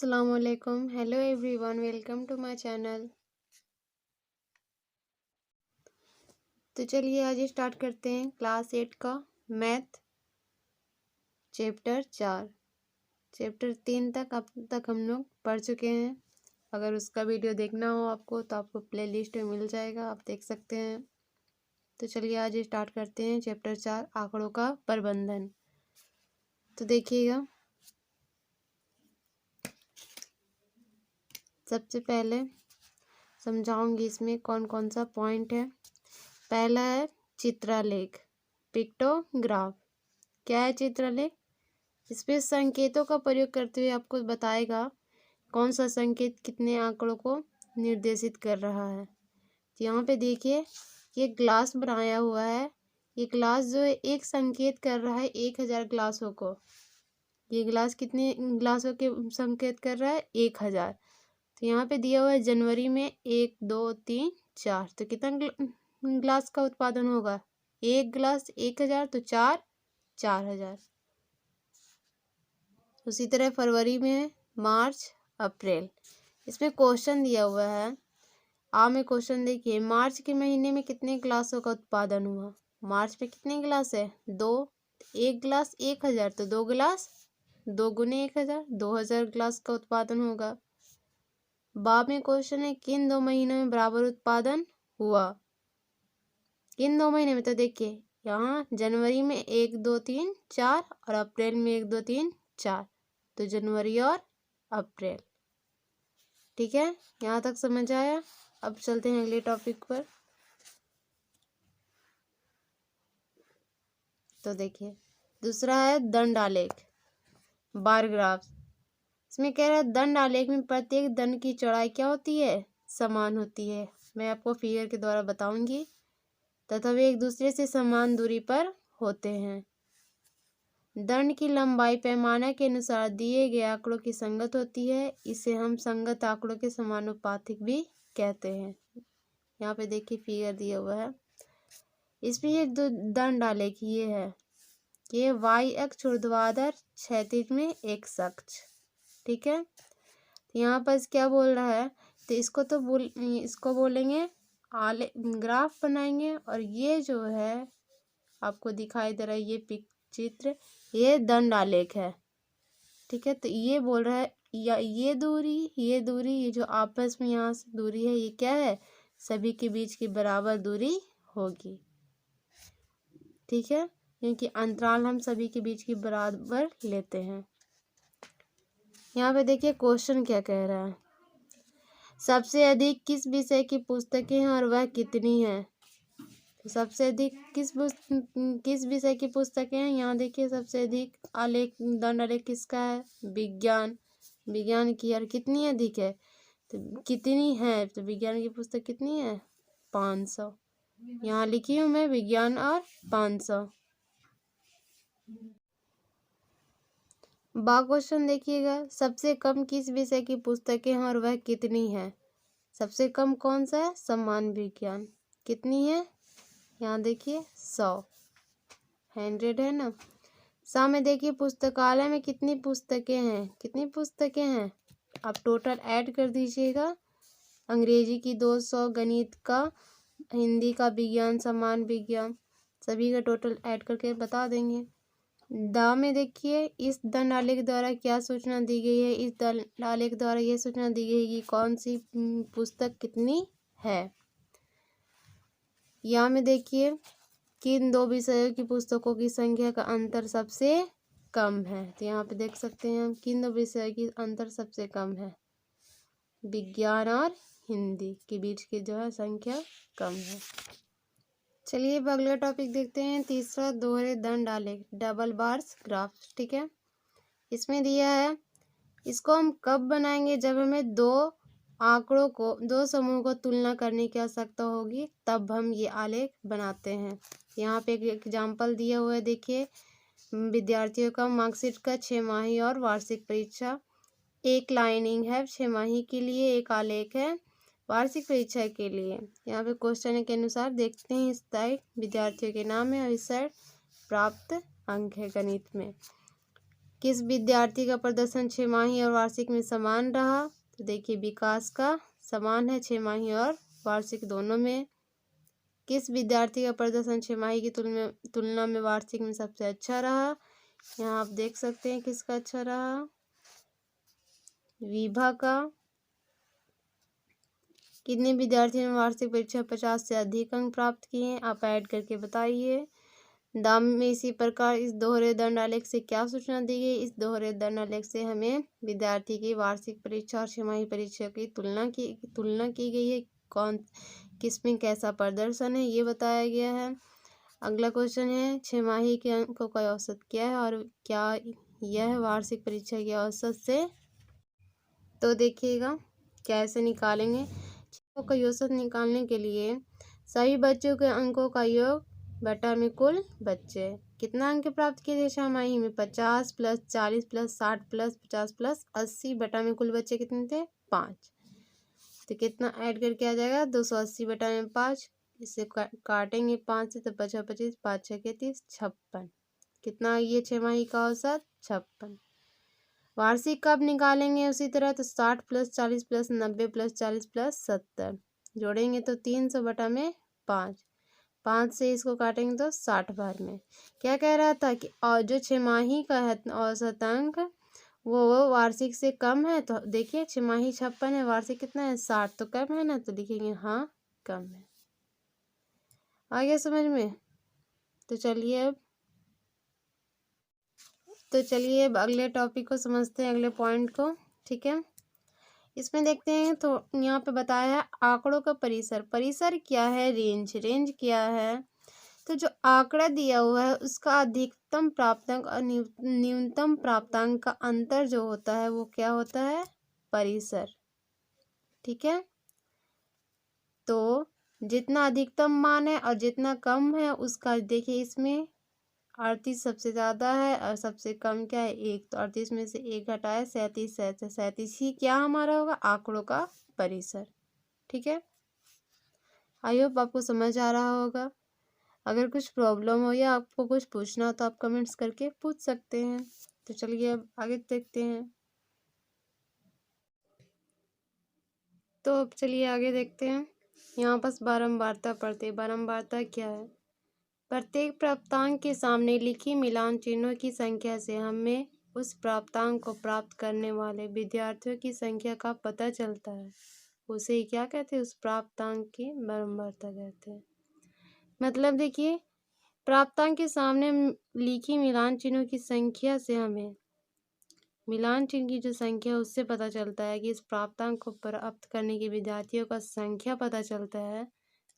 अस्सलामुअलैकुम, hello everyone, welcome to my channel. तो चलिए आज स्टार्ट करते हैं क्लास 8 का मैथ चैप्टर 4। चैप्टर 3 तक अब तक हम लोग पढ़ चुके हैं। अगर उसका वीडियो देखना हो आपको तो आपको प्लेलिस्ट में मिल जाएगा, आप देख सकते हैं। तो चलिए आज स्टार्ट करते हैं चैप्टर 4 आंकड़ों का प्रबंधन। तो देखिएगा, सबसे पहले समझाऊंगी इसमें कौन कौन सा पॉइंट है। पहला है चित्रालेख, पिक्टोग्राफ। क्या है चित्रलेख? इसमें संकेतों का प्रयोग करते हुए आपको बताएगा कौन सा संकेत कितने आंकड़ों को निर्देशित कर रहा है। तो यहाँ पे देखिए, ये ग्लास बनाया हुआ है। ये ग्लास जो है एक संकेत कर रहा है 1000 ग्लासों को। ये ग्लास कितने ग्लासों के संकेत कर रहा है? 1000। तो यहाँ पे दिया हुआ है जनवरी में 1 2 3 4। तो कितना ग्लास का उत्पादन होगा? एक ग्लास 1000 तो 4 4000। उसी तरह फरवरी में है, मार्च अप्रैल। इसमें क्वेश्चन दिया हुआ है। में क्वेश्चन देखिए, मार्च के महीने में कितने ग्लासों का उत्पादन हुआ? मार्च में कितने ग्लास है? 2। एक ग्लास 1000 तो 2 ग्लास 2 गुने 1000 2000 ग्लास का उत्पादन होगा। में क्वेश्चन है, किन 2 महीनों में बराबर उत्पादन हुआ? किन 2 महीने में? तो देखिए यहाँ जनवरी में 1 2 3 4 और अप्रैल में 1 2 3 4। तो जनवरी और अप्रैल। ठीक है, यहाँ तक समझ आया। अब चलते हैं अगले टॉपिक पर। तो देखिए, दूसरा है दंड आलेख, बार ग्राफ। इसमें कह रहा है दंड आलेख में प्रत्येक दंड की चौड़ाई क्या होती है? समान होती है। मैं आपको फिगर के द्वारा बताऊंगी तथा वे एक दूसरे से समान दूरी पर होते हैं। दंड की लंबाई पैमाना के अनुसार दिए गए आंकड़ों की संगत होती है। इसे हम संगत आंकड़ों के समानुपातिक भी कहते हैं। यहाँ पे देखिए फिगर दिया हुआ है। इसमें ये दंड आलेख ये है, ये y अक्ष ऊर्ध्वाधर क्षैतिज में x अक्ष। ठीक है, यहाँ पर क्या बोल रहा है? तो इसको बोलेंगे ग्राफ बनाएंगे। और ये जो है आपको दिखाई दे रहा है ये चित्र, ये दंड आलेख है। ठीक है, तो ये बोल रहा है या ये दूरी ये जो आपस में यहाँ से दूरी है, ये क्या है? सभी के बीच की बराबर दूरी होगी। ठीक है, क्योंकि अंतराल हम सभी के बीच की बराबर लेते हैं। यहाँ पे देखिए क्वेश्चन क्या कह रहा है, सबसे अधिक किस विषय की पुस्तकें हैं और वह कितनी है? सबसे अधिक किस विषय की पुस्तकें हैं? यहाँ देखिए सबसे अधिक दंड आलेख किसका है? विज्ञान। विज्ञान की। और कितनी अधिक है? तो कितनी है? तो विज्ञान की पुस्तक कितनी है? 500। यहाँ लिखी हूँ मैं विज्ञान और 500। क्वेश्चन देखिएगा, सबसे कम किस विषय की पुस्तकें हैं और वह कितनी है? सबसे कम कौन सा है? समान विज्ञान। कितनी है? यहाँ देखिए 100 है ना। सामने देखिए पुस्तकालय में कितनी पुस्तकें हैं? कितनी पुस्तकें हैं? आप टोटल ऐड कर दीजिएगा। अंग्रेजी की 200, गणित का, हिंदी का, विज्ञान, समान विज्ञान, सभी का टोटल ऐड करके बता देंगे। में देखिए, इस दंड आलेख द्वारा क्या सूचना दी गई है? इस दंड आलेख द्वारा यह सूचना दी गई कि कौन सी पुस्तक कितनी है। यहाँ में देखिए किन 2 विषयों की पुस्तकों की संख्या का अंतर सबसे कम है। तो यहाँ पे देख सकते हैं हम किन 2 विषयों की अंतर सबसे कम है? विज्ञान और हिंदी के बीच की जो है संख्या कम है। चलिए अब अगला टॉपिक देखते हैं, तीसरा दोहरे दंड आलेख, डबल बार्स ग्राफ। ठीक है, इसमें दिया है, इसको हम कब बनाएंगे? जब हमें 2 आंकड़ों को, 2 समूह को तुलना करने की आवश्यकता होगी, तब हम ये आलेख बनाते हैं। यहाँ पे एक एग्जाम्पल दिया हुआ है, देखिए विद्यार्थियों का मार्कशीट का 6 माही और वार्षिक परीक्षा। एक लाइनिंग है 6 माही के लिए, एक आलेख है वार्षिक परीक्षा के लिए। यहाँ पे क्वेश्चन के अनुसार देखते हैं, इस साइड विद्यार्थियों के नाम है और इस साइड प्राप्त अंक है गणित में। किस विद्यार्थी का प्रदर्शन छमाही और वार्षिक में समान रहा? तो देखिए विकास का समान है छमाही और वार्षिक दोनों में। किस विद्यार्थी का प्रदर्शन छमाही की तुलना में वार्षिक में सबसे अच्छा रहा? यहाँ आप देख सकते हैं किसका अच्छा रहा, विभा का। कितने विद्यार्थियों ने वार्षिक परीक्षा 50 से अधिक अंक प्राप्त किए हैं? आप ऐड करके बताइए। दाम में इसी प्रकार इस दोहरे दंड आलेख से क्या सूचना दी गई? इस दोहरे दंड आलेख से हमें विद्यार्थी की वार्षिक परीक्षा और छमाही परीक्षा की तुलना की गई है। कौन किसमें कैसा प्रदर्शन है ये बताया गया है। अगला क्वेश्चन है छमाही के अंकों का औसत क्या है और क्या यह वार्षिक परीक्षा के औसत से? तो देखिएगा कैसे निकालेंगे। अंकों का औसत निकालने के लिए सभी बच्चों के अंकों का योग बटा में कुल बच्चे। कितना अंक प्राप्त किए थे छमाही में? 50 प्लस 40 प्लस 60 प्लस 50 प्लस 80 बटा में कुल बच्चे कितने थे? 5। तो कितना ऐड करके आ जाएगा? 280 बटा में 5। इसे काटेंगे 5 से तो बचा 25, 5 6 के 30, 56। कितना ये छमाही का औसत? 56। वार्षिक कब निकालेंगे उसी तरह? तो 60 प्लस 40 प्लस 90 प्लस 40 प्लस 70 जोड़ेंगे तो 300 बटा में 5। 5 से इसको काटेंगे तो 60 बार में। क्या कह रहा था कि और जो छमाही का है औसत अंक वो वार्षिक से कम है। तो देखिए छमाही 56 है, वार्षिक कितना है? 60, तो कम है ना, तो लिखेंगे हाँ कम है। आ गया समझ में? तो चलिए अब अगले टॉपिक को समझते हैं, अगले पॉइंट को। ठीक है, इसमें देखते हैं तो यहाँ पे बताया है आंकड़ों का परिसर। परिसर क्या है? रेंज क्या है? तो जो आंकड़ा दिया हुआ है उसका अधिकतम प्राप्तांक और न्यूनतम प्राप्तांक का अंतर जो होता है वो क्या होता है? परिसर। ठीक है, तो जितना अधिकतम मान है और जितना कम है उसका देखिए इसमें 38 सबसे ज़्यादा है और सबसे कम क्या है? 1। तो 38 में से 1 घटाए 37 है, 37 ही क्या हमारा होगा? आंकड़ों का परिसर। ठीक है, आई होप आपको समझ आ रहा होगा। अगर कुछ प्रॉब्लम हो या आपको कुछ पूछना हो तो आप कमेंट्स करके पूछ सकते हैं। तो चलिए अब आगे देखते हैं। तो अब चलिए आगे देखते हैं। यहाँ बस बारंबारता पढ़ते हैं। बारंबारता क्या है? प्रत्येक प्राप्तांक के सामने लिखी मिलान चिन्हों की संख्या से हमें उस प्राप्तांक को प्राप्त करने वाले विद्यार्थियों की संख्या का पता चलता है। उसे क्या कहते हैं? उस प्राप्तांक की बारंबारता कहते हैं। मतलब देखिए प्राप्तांक के सामने लिखी मिलान चिन्हों की संख्या से हमें मिलान चिन्ह की जो संख्या है उससे पता चलता है कि इस प्राप्तांक को प्राप्त करने के विद्यार्थियों का संख्या पता चलता है।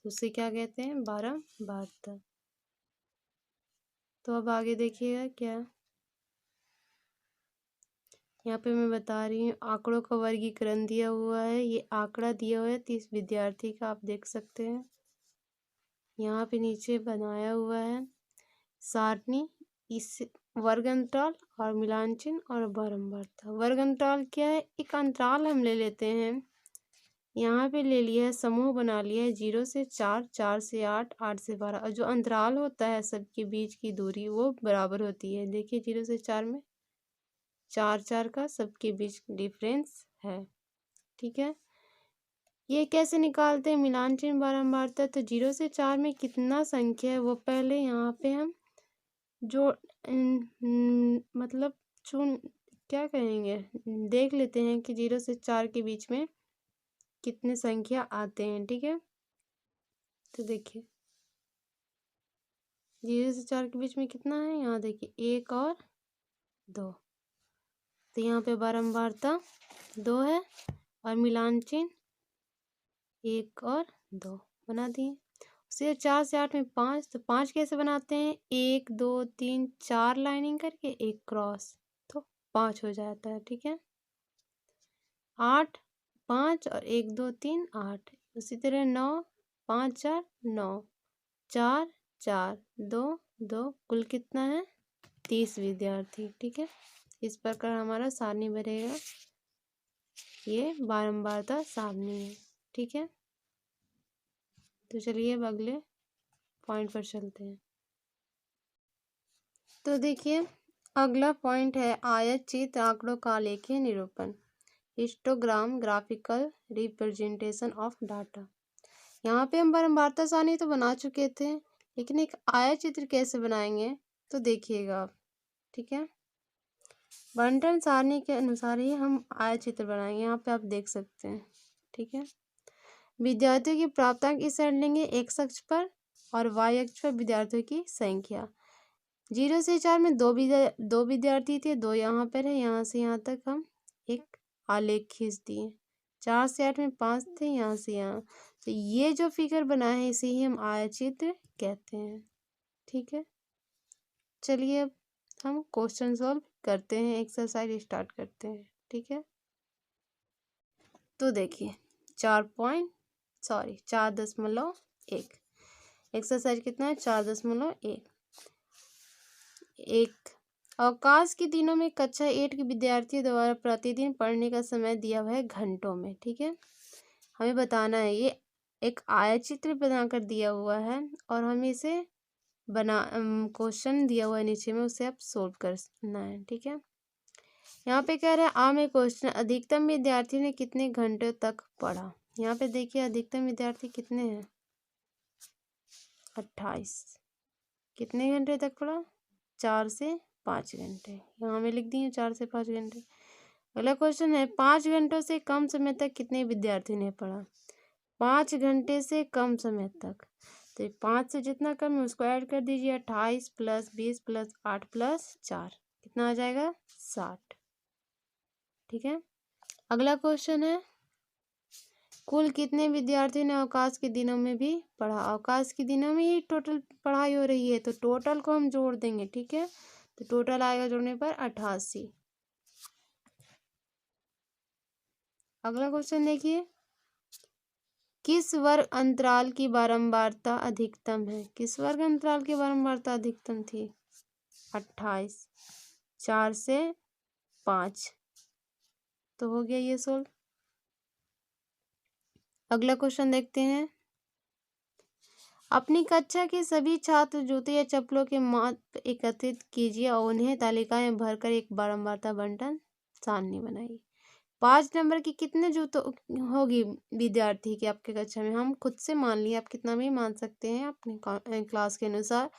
उसे क्या कहते हैं? बारंबारता। तो अब आगे देखिएगा क्या यहाँ पे मैं बता रही हूँ। आंकड़ों का वर्गीकरण दिया हुआ है। ये आंकड़ा दिया हुआ है 30 विद्यार्थी का, आप देख सकते हैं। यहाँ पे नीचे बनाया हुआ है सारणी, इस वर्ग अंतराल और मिलान चिन्ह और बारंबारता। वर्ग अंतराल क्या है? एक अंतराल हम ले लेते हैं। यहाँ पे ले लिया है, समूह बना लिया है 0 से 4, 4 से 8, 8 से 12 और जो अंतराल होता है सबके बीच की दूरी वो बराबर होती है। देखिए 0 से 4 में 4 4 का सबके बीच डिफरेंस है। ठीक है, ये कैसे निकालते हैं मिलान चिन्ह बारंबारता? तो 0 से 4 में कितना संख्या है वो पहले यहाँ पे हम जो मतलब चुन क्या कहेंगे, देख लेते हैं कि 0 से 4 के बीच में कितने संख्या आते हैं। ठीक है, तो देखिए 0 से 4 के बीच में कितना है? यहाँ देखिए 1 और 2। तो यहाँ पे बारंबारता 2 है और मिलान चिन्ह 1 और 2 बना दिए। उसे 4 से 8 में 5, तो 5 कैसे बनाते हैं? 1 2 3 4 लाइनिंग करके एक क्रॉस, तो 5 हो जाता है। ठीक है, 8 5 और 1 2 3 8। उसी तरह 9 5 4 9, 4 4 2 2, कुल कितना है? 30 विद्यार्थी। ठीक है, इस प्रकार हमारा सारणी बनेगा। ये बारंबारता सारणी है। ठीक है, तो चलिए अब अगले पॉइंट पर चलते हैं। तो देखिए अगला पॉइंट है आयत चित्र आंकड़ों का आलेखीय निरूपण, histogram graphical representation of data. यहाँ पे हम बारंबारता सारणी तो बना चुके थे, लेकिन एक आयत चित्र कैसे बनाएंगे तो देखिएगा आप। ठीक है, बंटन सारणी के अनुसार ही हम आयत चित्र बनाएंगे। यहाँ पे आप देख सकते हैं। ठीक है, विद्यार्थियों की प्राप्तांक इस साइड लेंगे एक्स अक्ष पर और वाई अक्ष पर विद्यार्थियों की संख्या। 0 से 4 में दो विद्यार्थी थे, 2 यहाँ पर है, यहाँ से यहाँ तक हम एक आलेख खींच दिए। 4 से 8 में 5 थे, यहाँ से यहाँ। तो ये जो फिगर बना है इसे ही हम आयतचित्र कहते हैं। ठीक है, चलिए अब हम क्वेश्चन सॉल्व करते हैं, एक्सरसाइज स्टार्ट करते हैं। ठीक है, तो देखिए 4.1 एक्सरसाइज कितना है 4.1। अवकाश के दिनों में कक्षा 8 के विद्यार्थियों द्वारा प्रतिदिन पढ़ने का समय दिया हुआ है घंटों में। ठीक है, हमें बताना है, ये एक आयतचित्र बनाकर दिया हुआ है और हमें इसे क्वेश्चन दिया हुआ है नीचे में, उसे आप सोल्व करना है। ठीक है, यहाँ पे कह रहे हैं में क्वेश्चन, अधिकतम विद्यार्थी ने कितने घंटे तक पढ़ा। यहाँ पे देखिए अधिकतम विद्यार्थी कितने हैं 28। कितने घंटे तक पढ़ा 4 से 5 घंटे। यहाँ में लिख दिए 4 से 5 घंटे। अगला क्वेश्चन है 5 घंटों से कम समय तक कितने विद्यार्थी ने पढ़ा। 5 घंटे से कम समय तक, तो 5 से जितना कम है उसको ऐड कर दीजिए। 28 + 20 + 8 + 4 कितना आ जाएगा 60। ठीक है, अगला क्वेश्चन है कुल कितने विद्यार्थी ने अवकाश के दिनों में भी पढ़ा। अवकाश के दिनों में ही टोटल पढ़ाई हो रही है, तो टोटल को हम जोड़ देंगे। ठीक है, तो टोटल आएगा जोड़ने पर 88। अगला क्वेश्चन देखिए, किस वर्ग अंतराल की बारंबारता अधिकतम है। किस वर्ग अंतराल की बारंबारता अधिकतम थी 28। 4 से 5 तो हो गया ये सोल्व। अगला क्वेश्चन देखते हैं, अपनी कक्षा के सभी छात्र जूते या चप्पलों के माप एकत्रित कीजिए और उन्हें तालिकाएं भरकर एक बारंबारता बंटन सारणी बनाइए। 5 नंबर की कितने जूतों होगी विद्यार्थी की आपके कक्षा में। हम खुद से मान लिए, आप कितना भी मान सकते हैं अपने क्लास के अनुसार।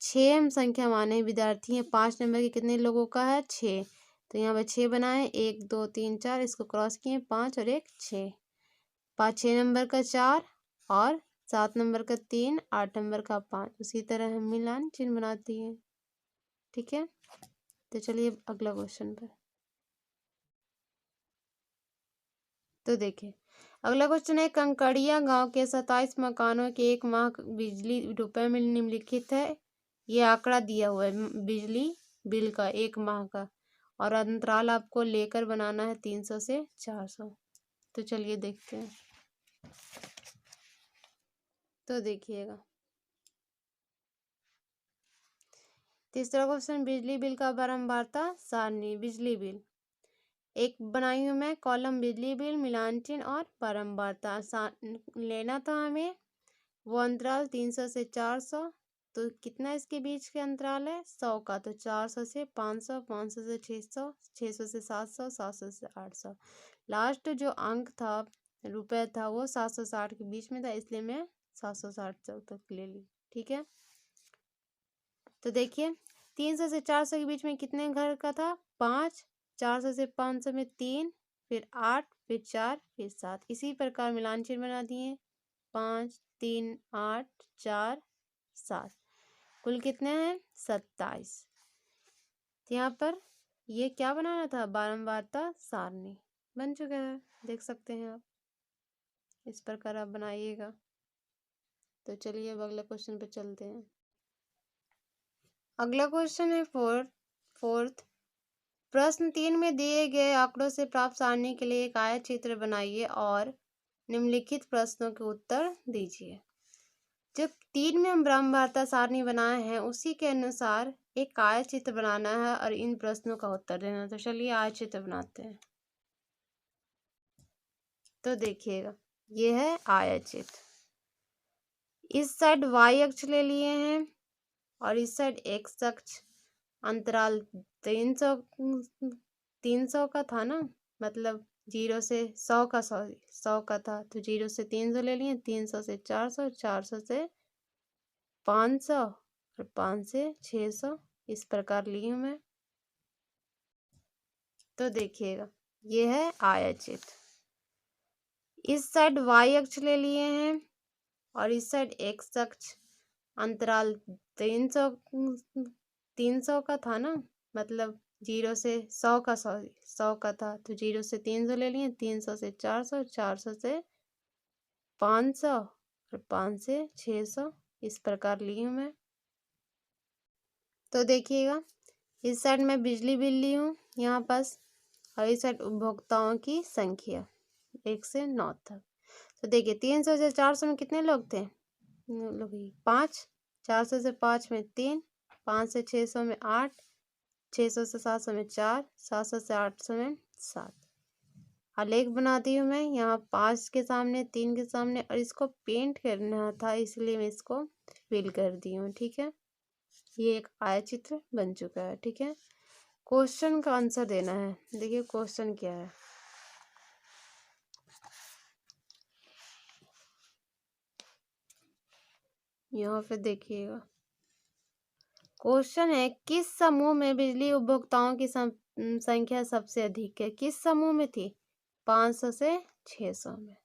6 हम संख्या माने विद्यार्थी हैं। 5 नंबर के कितने लोगों का है 6, तो यहाँ पर 6 बनाए, 1 2 3 4, इसको क्रॉस किए 5 और 1 6। 6 नंबर का 4 और 7 नंबर का 3, 8 नंबर का 5, उसी तरह हम मिलान चिन्ह बनाती हैं। ठीक है, तो चलिए अगला क्वेश्चन पर। तो देखिए अगला क्वेश्चन है, कंकड़िया गांव के 27 मकानों के 1 माह बिजली रुपए में निम्नलिखित है। ये आंकड़ा दिया हुआ है बिजली बिल का 1 माह का, और अंतराल आपको लेकर बनाना है 300 से 400। तो चलिए देखते हैं। तो देखिएगा तीसरा क्वेश्चन, बिजली बिल का बारंबारता सारणी। बिजली बिल एक बनाई हूँ मैं कॉलम, बिजली बिल, मिलान चिन्ह और बारंबारता लेना था हमें। वो अंतराल 300 से 400, तो कितना इसके बीच के अंतराल है 100 का, तो 400 से 500, 500 से 600, 600 से 700, 700 से 800। लास्ट जो अंक था रुपए था वो 760 के बीच में था, इसलिए मैं 760 तक ले ली। ठीक है, तो देखिए 300 से 400 के बीच में कितने घर का था 5, 400 से 500 में 3, फिर 8, फिर 4, फिर 7। इसी प्रकार मिलान चिन्ह बना दिए 5 3 8 4 7, कुल कितने हैं 27। तो यहाँ पर ये क्या बनाना था बारंबारता सारणी बन चुका है, देख सकते हैं आप। इस प्रकार आप बनाइएगा। तो चलिए अब अगले क्वेश्चन पे चलते हैं। अगला क्वेश्चन है फोर्थ प्रश्न 3 में दिए गए आंकड़ों से प्राप्त सारणी के लिए एक आयत चित्र बनाइए और निम्नलिखित प्रश्नों के उत्तर दीजिए। जो 3 में हम बारंबारता सारणी बनाए हैं उसी के अनुसार एक आयत चित्र बनाना है और इन प्रश्नों का उत्तर देना। तो चलिए आयत चित्र बनाते हैं। तो देखिएगा ये है आयत चित्र। इस साइड y अक्ष ले लिए हैं और इस साइड x अक्ष, अंतराल 300 का था ना, मतलब 0 से 100 का, सॉरी 100 का था, तो 0 से 300 ले लिए, 300 से 400, 400 से 500 और 5 से 600, इस प्रकार ली हूँ मैं। तो देखिएगा, ये है आयतचित्र। इस साइड y अक्ष ले लिए हैं और इस साइड x अक्ष। अंतराल 300 का था ना, मतलब 0 से 100 का, सॉरी 100 का था, तो 0 से 300 ले लिए, 300 से 400, 400 से 500 और 5 से 600, इस प्रकार ली हूँ मैं। तो देखिएगा, इस साइड मैं बिजली बिल ली हूँ यहाँ पास, और इस साइड उपभोक्ताओं की संख्या 1 से 9 तक। तो देखिए 300 से 400 में कितने लोग थे, लोग 5, 400 से 5 में 3, 5 से 600 में 8, 600 से 700 में 4, 700 से 800 में 7। आलेख बनाती हूँ मैं यहाँ 5 के सामने, 3 के सामने, और इसको पेंट करना था इसलिए मैं इसको फिल कर दी हूँ। ठीक है, ये एक आयतचित्र बन चुका है। ठीक है, क्वेश्चन का आंसर देना है। देखिए क्वेश्चन क्या है। यहाँ पे देखिएगा, क्वेश्चन है किस समूह में बिजली उपभोक्ताओं की संख्या सबसे अधिक है। किस समूह में थी, 500 से 600 में।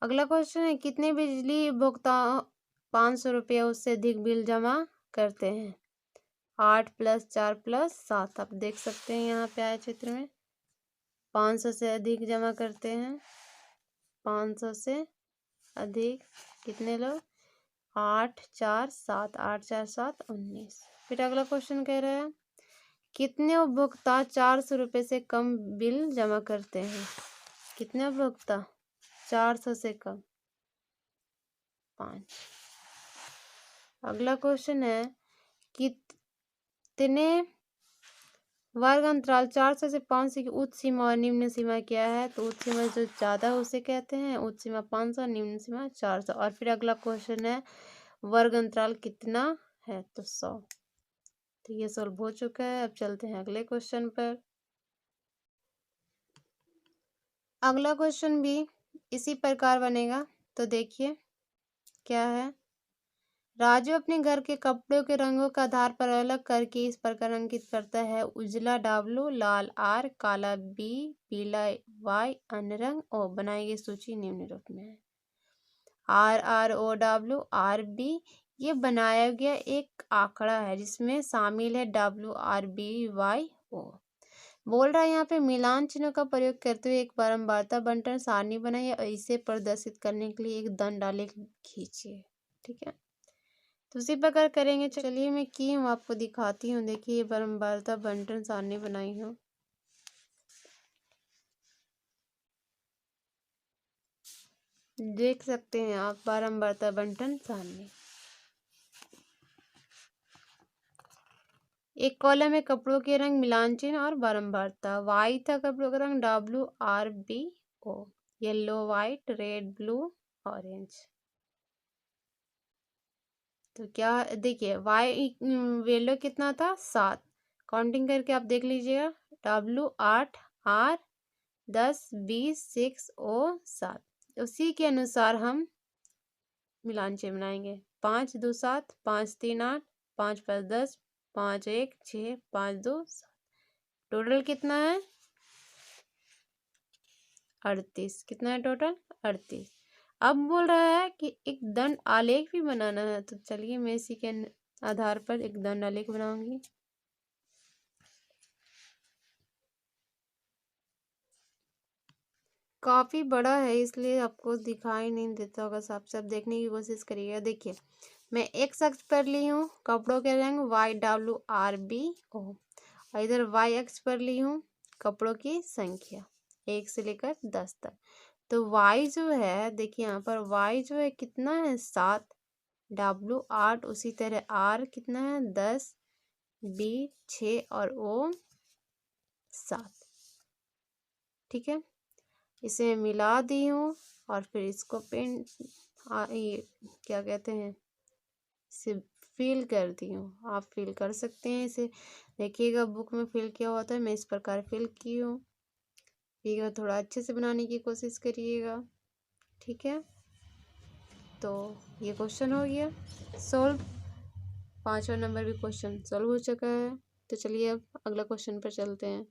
अगला क्वेश्चन है कितने बिजली उपभोक्ता 500 रुपया उससे अधिक बिल जमा करते हैं। 8 + 4 + 7। आप देख सकते हैं यहाँ पे आए चित्र में 500 से अधिक जमा करते हैं। 500 से अधिक कितने लोग, 8 4 7, 8 4 7 19। फिर अगला क्वेश्चन कह रहा है कितने उपभोक्ता 400 रुपये से कम बिल जमा करते हैं। कितने उपभोक्ता 400 से कम, 5। अगला क्वेश्चन है कितने वर्ग अंतराल 400 से 500 की उच्च सीमा और निम्न सीमा क्या है। तो उच्च सीमा जो ज़्यादा है उसे कहते हैं, उच्च सीमा 500, निम्न सीमा 400। और फिर अगला क्वेश्चन है वर्ग अंतराल कितना है, तो 100। तो ये सॉल्व हो चुका है। अब चलते हैं अगले क्वेश्चन पर। अगला क्वेश्चन भी इसी प्रकार बनेगा। तो देखिए क्या है, राजू अपने घर के कपड़ों के रंगों के आधार पर अलग करके इस प्रकार अंकित करता है। उजला W, लाल R, काला B, पीला Y, अन्य रंग O। बनाई गई सूची निम्न रूप में है। RROW RB, ये बनाया गया एक आंकड़ा है जिसमें शामिल है WRBYO। बोल रहा है यहाँ पे मिलान चिन्हों का प्रयोग करते हुए एक बारंबारता बंटन सारणी बनाइए और इसे प्रदर्शित करने के लिए एक दंड आलेख खींचिए। ठीक है, तो उसी प्रकार करेंगे। चलिए मैं की हूँ आपको दिखाती हूँ। देखिए ये बारंबारता बंटन सारणी बनाई हूँ। देख सकते हैं आप बारंबारता बंटन सारणी। एक कॉलम में कपड़ों के रंग, मिलान चिन्ह और बारंबारता। वाई था कपड़ों का रंग WRBO, yellow white red blue orange. तो क्या देखिए वाई येलो कितना था 7, काउंटिंग करके आप देख लीजिएगा। W 8, R 10, B 6, O 7। उसी के अनुसार हम मिलान चिन्ह बनाएंगे। 5 2 7, 5 3 8, 5 5 10, 5 1 6, 5 2 7। टोटल कितना है 38। कितना है टोटल 38। अब बोल रहा है कि एक दंड आलेख भी बनाना है। तो चलिए मैं इसी के आधार पर एक दंड आलेख बनाऊंगी। काफी बड़ा है इसलिए आपको दिखाई नहीं देता होगा, साफ साफ देखने की कोशिश करिएगा। देखिए मैं एक अक्ष पर ली हूँ कपड़ों के रंग YWRBO, और इधर Y अक्ष पर ली हूँ कपड़ों की संख्या 1 से लेकर 10 तक। तो Y जो है, देखिए यहाँ पर Y जो है कितना है 7, W 8, उसी तरह R कितना है 10, B 6 और O 7। ठीक है, इसे मिला दी हूँ और फिर इसको पेंट ये क्या कहते हैं इसे फिल कर दी हूँ। आप फिल कर सकते हैं इसे। देखिएगा बुक में फिल किया हुआ था, मैं इस प्रकार फिल की हूँ। फिगर थोड़ा अच्छे से बनाने की कोशिश करिएगा, ठीक है। तो ये क्वेश्चन हो गया सॉल्व। 5वां नंबर भी क्वेश्चन सॉल्व हो चुका है। तो चलिए अब अगला क्वेश्चन पर चलते हैं।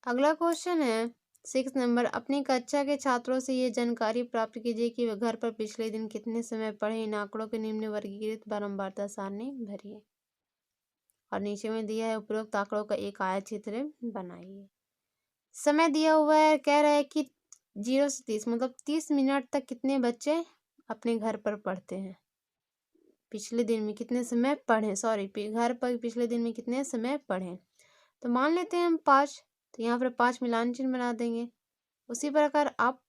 अगला क्वेश्चन है 6 नंबर। अपनी कक्षा के छात्रों से ये जानकारी प्राप्त कीजिए कि वे घर पर पिछले दिन कितने समय पढ़े। इन आंकड़ों के निम्न वर्गीकृत बारंबारता सारणी भरिए। और नीचे में दिया है उपरोक्त आंकड़ों का एक आयतचित्र बनाइए। समय दिया हुआ है, कह रहा है कि 0 से 30 मतलब 30 मिनट तक कितने बच्चे अपने घर पर पढ़ते हैं। पिछले दिन में कितने समय पढ़े, सॉरी घर पर पिछले दिन में कितने समय पढ़े। तो मान लेते हैं हम 5, तो यहाँ पर 5 मिलान चिन्ह बना देंगे। उसी प्रकार आप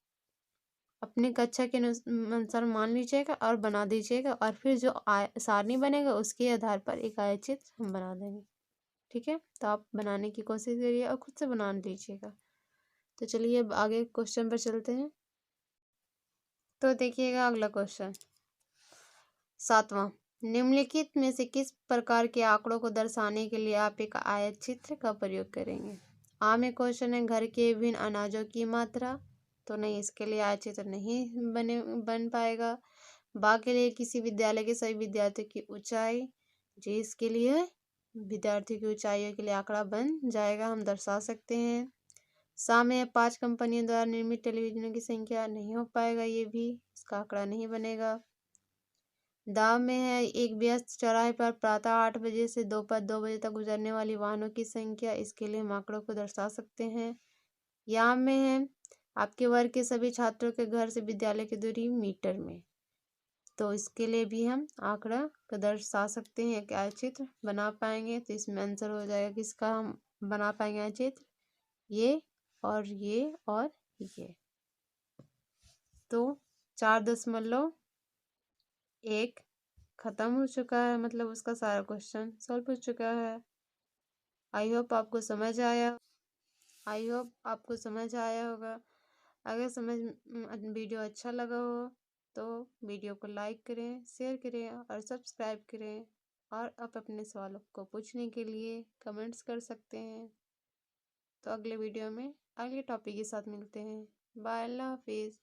अपने कक्षा के अनुसार मान लीजिएगा और बना दीजिएगा, और फिर जो सारणी बनेगा उसके आधार पर एक आयतचित्र हम बना देंगे, ठीक है। तो आप बनाने की कोशिश करिए और खुद से बना लीजिएगा। तो चलिए अब आगे क्वेश्चन पर चलते हैं। तो देखिएगा अगला क्वेश्चन 7वां। निम्नलिखित में से किस प्रकार के आंकड़ों को दर्शाने के लिए आप एक आयतचित्र का प्रयोग करेंगे। में क्वेश्चन है घर के विभिन्न अनाजों की मात्रा, तो नहीं, इसके लिए आयतचित्र नहीं बन पाएगा। बा के लिए किसी विद्यालय के सभी विद्यार्थियों की ऊंचाई, जी इसके लिए विद्यार्थियों की ऊंचाइयों के लिए आंकड़ा बन जाएगा, हम दर्शा सकते हैं। में 5 कंपनियों द्वारा निर्मित टेलीविजनों की संख्या, नहीं हो पाएगा, ये भी इसका आंकड़ा नहीं बनेगा। दाव में है एक व्यस्त चौराहे पर प्रातः 8 बजे से दोपहर 2 बजे तक गुजरने वाली वाहनों की संख्या, इसके लिए हम आंकड़ों को दर्शा सकते हैं। यहाँ में है आपके वर्ग के सभी छात्रों के घर से विद्यालय की दूरी मीटर में, तो इसके लिए भी हम आंकड़ा को दर्शा सकते हैं, एक आयतचित्र बना पाएंगे। तो इसमें आंसर हो जाएगा किसका हम बना पाएंगे आयतचित्र, ये और ये और ये। तो 4.1 खत्म हो चुका है, मतलब उसका सारा क्वेश्चन सॉल्व हो चुका है। आई होप आपको समझ आया होगा। अगर वीडियो अच्छा लगा हो तो वीडियो को लाइक करें, शेयर करें और सब्सक्राइब करें। और आप अपने सवालों को पूछने के लिए कमेंट्स कर सकते हैं। तो अगले वीडियो में अगले टॉपिक के साथ मिलते हैं। बाय, अल्लाह हाफिज़।